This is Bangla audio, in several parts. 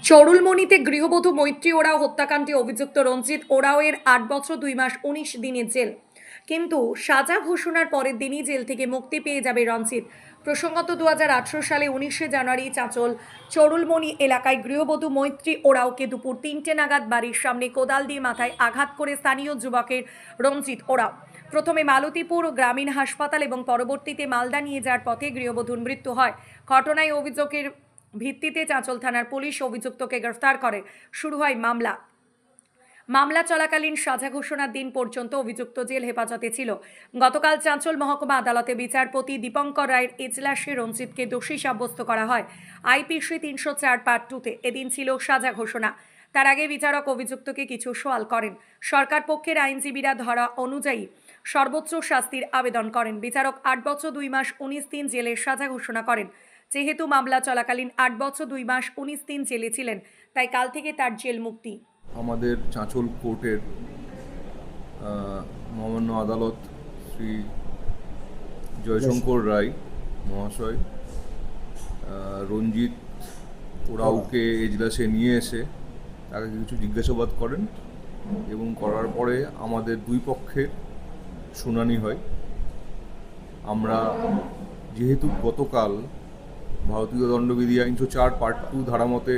চরুলমণিতে গৃহবধূ মৈত্রী ওরাও হত্যাকাণ্ডে অভিযুক্ত রঞ্জিত ওরাওয়ের ৮ বছর ২ মাস ১৯ দিনের জেল। কিন্তু সাজা ঘোষণার পরের দিনই জেল থেকে মুক্তি পেয়ে যাবে রঞ্জিত। প্রসঙ্গত ২০১৮ সালে ১৯শে জানুয়ারি চাঁচল চরুলমণি এলাকায় গৃহবধূ মৈত্রী ওরাওকে দুপুর ৩টে নাগাদ বাড়ির সামনে কোদাল দিয়ে মাথায় আঘাত করে স্থানীয় যুবকের রঞ্জিত ওরাও প্রথমে মালতীপুর গ্রামীণ হাসপাতাল এবং পরবর্তীতে মালদা নিয়ে যাওয়ার পথে গৃহবধূর মৃত্যু হয়। ঘটনায় অভিযোগের ভিত্তিতে চাঁচল থানার পুলিশ অভিযুক্তকে গ্রেফতার করে। শুরু হয় মামলা চলাকালীন সাজা ঘোষণার দিন পর্যন্ত অভিযুক্ত জেল হেফাজতে ছিল। গতকাল চাঁচল মহকুমা আদালতে বিচারপতি দীপঙ্কর রায়ের এজলাসে রঞ্জিতকে দোষী সাব্যস্ত করা হয়। আইপিসি ৩০৪ পার্ট 2-তে এদিন ছিল সাজা ঘোষণা। তার আগে বিচারক অভিযুক্তকে কিছু সওয়াল করেন। সরকার পক্ষের আইনজীবীরা ধারা অনুযায়ী সর্বোচ্চ শাস্তির আবেদন করেন। বিচারক ৮ বছর ২ মাস ১৯ দিন জেলের সাজা ঘোষণা করেন। যেহেতু মামলা চলাকালীন ৮ বছর ২ মাস ১৯ দিন জেলে ছিলেন, তাই কাল থেকে তার জেল মুক্তি। আমাদের চাঁচল কোর্টের মহামান্য আদালত শ্রী জয়শঙ্কর রায় মহাশয় রঞ্জিত ওরাওকে এজলাসে নিয়ে এসে তাকে কিছু জিজ্ঞাসাবাদ করেন এবং করার পরে আমাদের দুই পক্ষের শুনানি হয়। আমরা যেহেতু গতকাল ভারতীয় দণ্ডবিধি ৩০৪ পার্ট 2 ধারা মতে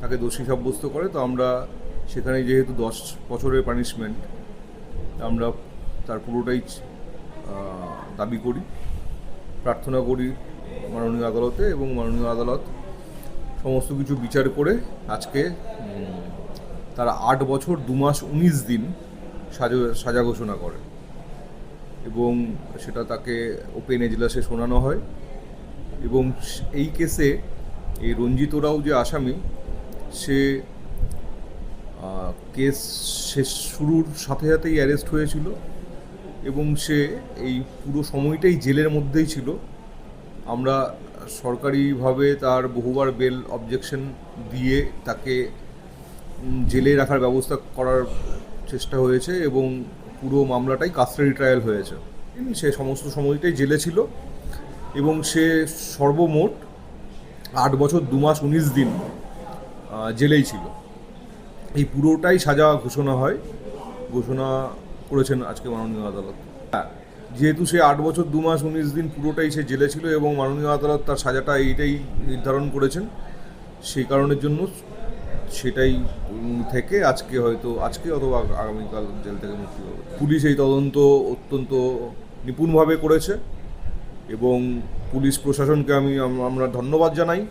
তাকে দোষী সাব্যস্ত করে, তো আমরা সেখানে যেহেতু 10 বছরের পানিশমেন্ট, আমরা তার পুরোটাই দাবি করি, প্রার্থনা করি মাননীয় আদালতে, এবং মাননীয় আদালত সমস্ত কিছু বিচার করে আজকে তারা ৮ বছর ২ মাস ১৯ দিন সাজা ঘোষণা করে এবং সেটা তাকে ওপেন এজলাসে শোনানো হয়। এবং এই কেসে এই রঞ্জিত ওরাও যে আসামি, সে কেস শেষ শুরুর সাথে সাথেই অ্যারেস্ট হয়েছিল এবং সে এই পুরো সময়টাই জেলের মধ্যেই ছিল। আমরা সরকারিভাবে তার বহুবার বেল অবজেকশন দিয়ে তাকে জেলে রাখার ব্যবস্থা করার চেষ্টা হয়েছে এবং পুরো মামলাটাই কাস্টাডি ট্রায়াল হয়েছে। সে সমস্ত সময়টাই জেলে ছিল এবং সে সর্বমোট ৮ বছর ২ মাস ১৯ দিন জেলেই ছিল। এই পুরোটাই সাজা ঘোষণা করেছেন আজকে মাননীয় আদালত। যেহেতু সে ৮ বছর ২ মাস ১৯ দিন পুরোটাই সে জেলে ছিল এবং মাননীয় আদালত তার সাজাটা এইটাই নির্ধারণ করেছেন, সেই কারণের জন্য সেটাই থেকে আজকে অথবা আগামীকাল জেল থেকে মুক্তি পাবে। পুলিশ এই তদন্ত অত্যন্ত নিপুণভাবে করেছে এবং পুলিশ প্রশাসনকে আমরা ধন্যবাদ জানাই।